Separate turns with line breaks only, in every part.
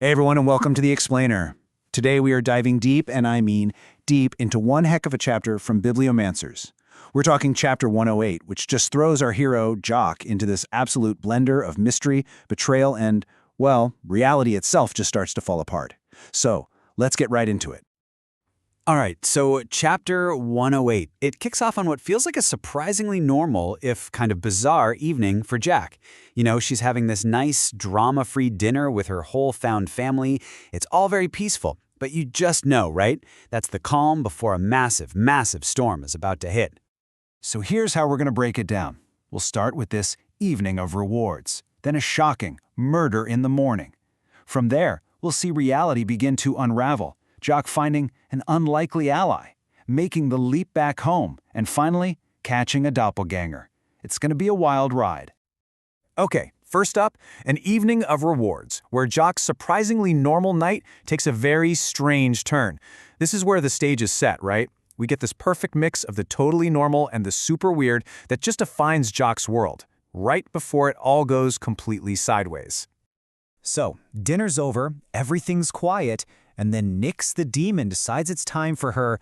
Hey everyone, and welcome to The Explainer. Today we are diving deep, and I mean deep, into one heck of a chapter from Bibliomancers. We're talking chapter 108, which just throws our hero, Jock, into this absolute blender of mystery, betrayal, and, well, reality itself just starts to fall apart. So, let's get right into it.
All right, so chapter 108. It kicks off on what feels like a surprisingly normal, if kind of bizarre, evening for Jack. She's having this nice, drama-free dinner with her whole found family. It's all very peaceful, but you just know, right? That's the calm before a massive, massive storm is about to hit.
So here's how we're going to break it down. We'll start with this evening of rewards, then a shocking murder in the morning. From there, we'll see reality begin to unravel, Jock finding an unlikely ally, making the leap back home, and finally, catching a doppelganger. It's going to be a wild ride.
Okay, first up, an evening of rewards, where Jock's surprisingly normal night takes a very strange turn. This is where the stage is set, right? We get this perfect mix of the totally normal and the super weird that just defines Jock's world, right before it all goes completely sideways.
So, dinner's over, everything's quiet, and then Nyx the demon decides it's time for her,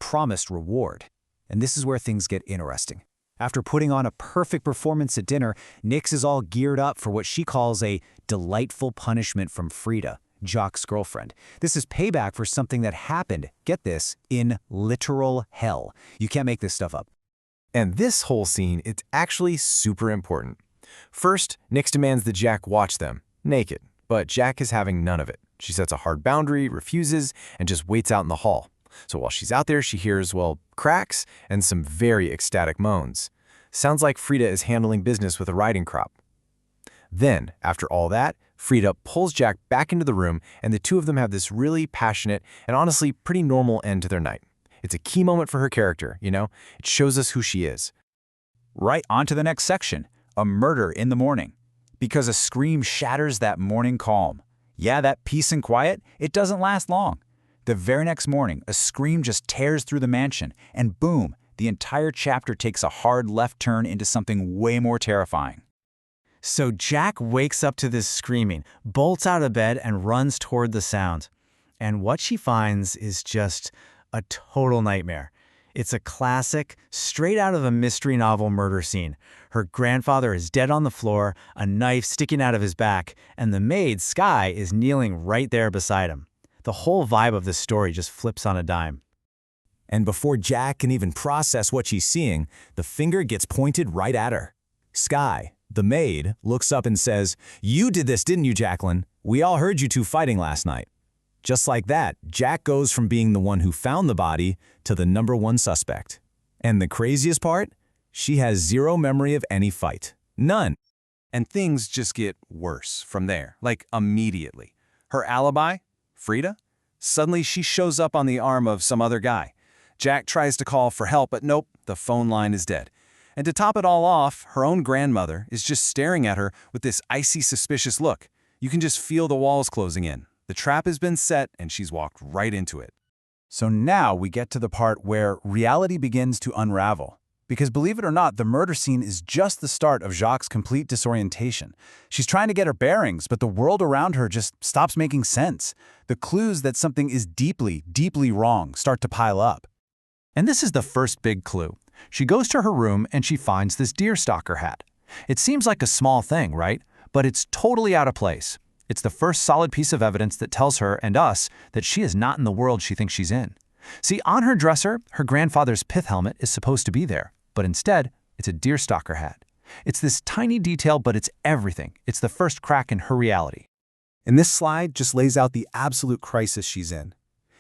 promised reward. And this is where things get interesting. After putting on a perfect performance at dinner, Nyx is all geared up for what she calls a delightful punishment from Frida, Jock's girlfriend. This is payback for something that happened, get this, in literal hell. You can't make this stuff up.
And this whole scene, it's actually super important. First, Nyx demands that Jack watch them, naked, but Jack is having none of it. She sets a hard boundary, refuses, and just waits out in the hall. So while she's out there, she hears, well, cracks and some very ecstatic moans. Sounds like Frida is handling business with a riding crop. Then, after all that, Frida pulls Jack back into the room, and the two of them have this really passionate and honestly pretty normal end to their night. It's a key moment for her character, It shows us who she is.
Right on to the next section, a murder in the morning. Because a scream shatters that morning calm. Yeah, that peace and quiet, it doesn't last long. The very next morning, a scream just tears through the mansion, and boom, the entire chapter takes a hard left turn into something way more terrifying.
So Jack wakes up to this screaming, bolts out of bed, and runs toward the sound. And what she finds is just a total nightmare. It's a classic, straight out of a mystery novel murder scene. Her grandfather is dead on the floor, a knife sticking out of his back, and the maid, Sky, is kneeling right there beside him. The whole vibe of the story just flips on a dime.
And before Jack can even process what she's seeing, the finger gets pointed right at her. Sky, the maid, looks up and says, "You did this, didn't you, Jacqueline? We all heard you two fighting last night." Just like that, Jack goes from being the one who found the body to the #1 suspect. And the craziest part? She has zero memory of any fight. None.
And things just get worse from there, like immediately. Her alibi? Frida? Suddenly she shows up on the arm of some other guy. Jack tries to call for help, but nope, the phone line is dead. And to top it all off, her own grandmother is just staring at her with this icy, suspicious look. You can just feel the walls closing in. The trap has been set, and she's walked right into it. So now we get to the part where reality begins to unravel. Because believe it or not, the murder scene is just the start of Jacques' complete disorientation. She's trying to get her bearings, but the world around her just stops making sense. The clues that something is deeply, deeply wrong start to pile up. And this is the first big clue. She goes to her room and she finds this deerstalker hat. It seems like a small thing, right? But it's totally out of place. It's the first solid piece of evidence that tells her and us that she is not in the world she thinks she's in. See, on her dresser, her grandfather's pith helmet is supposed to be there, but instead, it's a deerstalker hat. It's this tiny detail, but it's everything. It's the first crack in her reality. And this slide just lays out the absolute crisis she's in.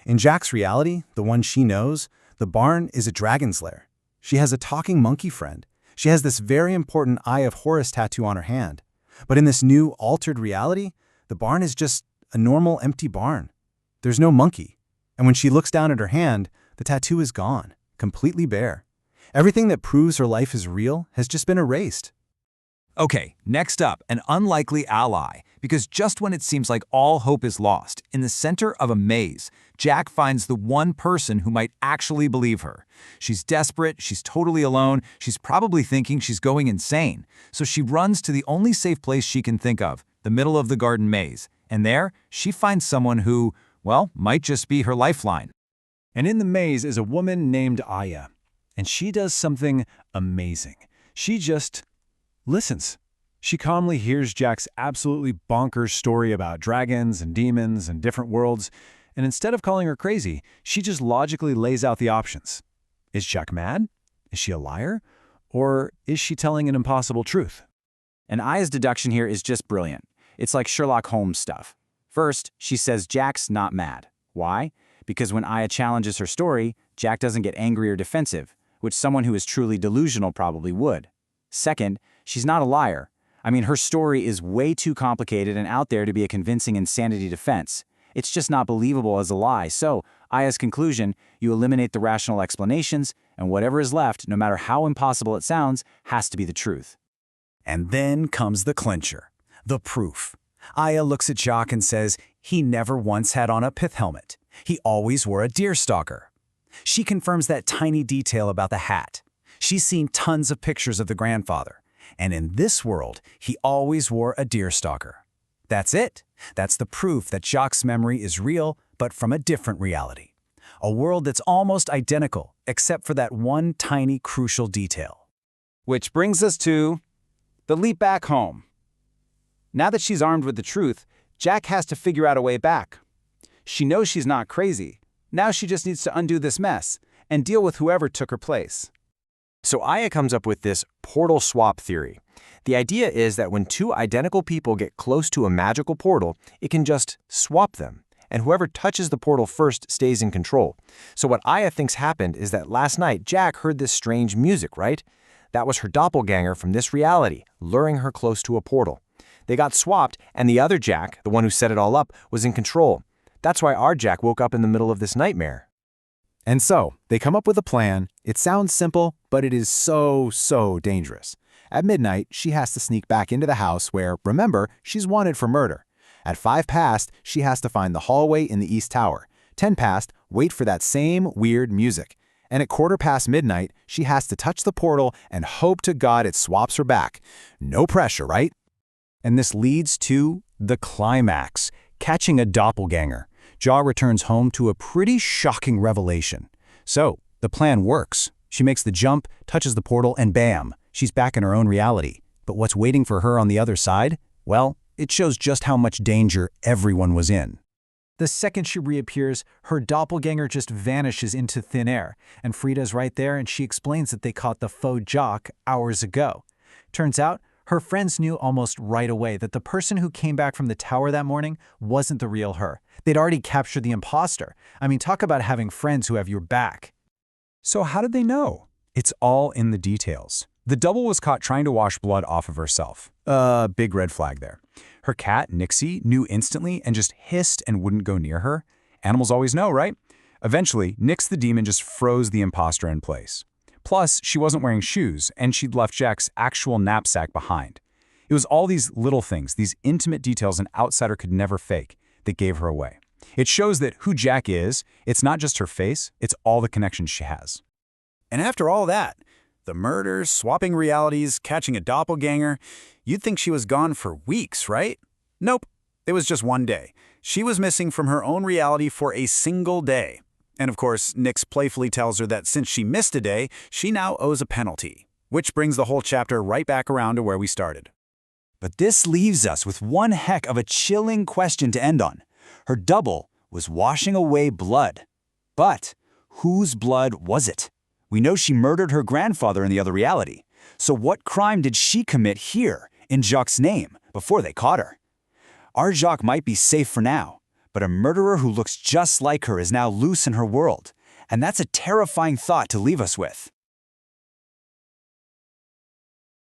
In Jack's reality, the one she knows, the barn is a dragon's lair. She has a talking monkey friend. She has this very important Eye of Horus tattoo on her hand. But in this new, altered reality, the barn is just a normal, empty barn. There's no monkey. And when she looks down at her hand, the tattoo is gone, completely bare. Everything that proves her life is real has just been erased.
Okay, next up, an unlikely ally. Because just when it seems like all hope is lost, in the center of a maze, Jack finds the one person who might actually believe her. She's desperate, she's totally alone, she's probably thinking she's going insane. So she runs to the only safe place she can think of, the middle of the garden maze.
And there, she finds someone who, well, might just be her lifeline.
And in the maze is a woman named Aya. And she does something amazing. She just listens. She calmly hears Jack's absolutely bonkers story about dragons and demons and different worlds, and instead of calling her crazy, she just logically lays out the options. Is Jack mad? Is she a liar? Or is she telling an impossible truth?
And Aya's deduction here is just brilliant. It's like Sherlock Holmes stuff. First, she says Jack's not mad. Why? Because when Aya challenges her story, Jack doesn't get angry or defensive, which someone who is truly delusional probably would. Second, she's not a liar. I mean, her story is way too complicated and out there to be a convincing insanity defense. It's just not believable as a lie. So, Aya's conclusion, you eliminate the rational explanations, and whatever is left, no matter how impossible it sounds, has to be the truth.
And then comes the clincher, the proof. Aya looks at Jock and says he never once had on a pith helmet. He always wore a deerstalker. She confirms that tiny detail about the hat. She's seen tons of pictures of the grandfather. And in this world, he always wore a deerstalker. That's it. That's the proof that Jock's memory is real, but from a different reality. A world that's almost identical, except for that one tiny crucial detail.
Which brings us to the leap back home. Now that she's armed with the truth, Jack has to figure out a way back. She knows she's not crazy. Now she just needs to undo this mess and deal with whoever took her place.
So Aya comes up with this portal swap theory. The idea is that when two identical people get close to a magical portal, it can just swap them, and whoever touches the portal first stays in control. So what Aya thinks happened is that last night Jack heard this strange music, right? That was her doppelganger from this reality, luring her close to a portal. They got swapped, and the other Jack, the one who set it all up, was in control. That's why our Jack woke up in the middle of this nightmare.
And so, they come up with a plan. It sounds simple, but it is so dangerous. At midnight, she has to sneak back into the house where, remember, she's wanted for murder. At 5 past, she has to find the hallway in the East Tower. 10 past, wait for that same weird music. And at 1/4 midnight, she has to touch the portal and hope to God it swaps her back. No pressure, right?
And this leads to the climax, catching a doppelganger. Jaw returns home to a pretty shocking revelation. So, the plan works. She makes the jump, touches the portal, and bam, she's back in her own reality. But what's waiting for her on the other side? Well, it shows just how much danger everyone was in. The second she reappears, her doppelganger just vanishes into thin air, and Frida's right there and she explains that they caught the faux Jock hours ago. Turns out, her friends knew almost right away that the person who came back from the tower that morning wasn't the real her. They'd already captured the imposter. I mean, talk about having friends who have your back.
So how did they know? It's all in the details. The double was caught trying to wash blood off of herself. Big red flag there. Her cat, Nixie, knew instantly and just hissed and wouldn't go near her. Animals always know, right? Eventually, Nix the demon just froze the imposter in place. Plus, she wasn't wearing shoes, and she'd left Jack's actual knapsack behind. It was all these little things, these intimate details an outsider could never fake, that gave her away. It shows that who Jack is, it's not just her face, it's all the connections she has.
And after all that, the murders, swapping realities, catching a doppelganger, you'd think she was gone for weeks, right? Nope, it was just one day. She was missing from her own reality for a single day. And of course, Nix playfully tells her that since she missed a day, she now owes a penalty. Which brings the whole chapter right back around to where we started.
But this leaves us with one heck of a chilling question to end on. Her double was washing away blood. But whose blood was it? We know she murdered her grandfather in the other reality. So what crime did she commit here, in Jacques' name, before they caught her? Our Jacques might be safe for now, but a murderer who looks just like her is now loose in her world. And that's a terrifying thought to leave us with.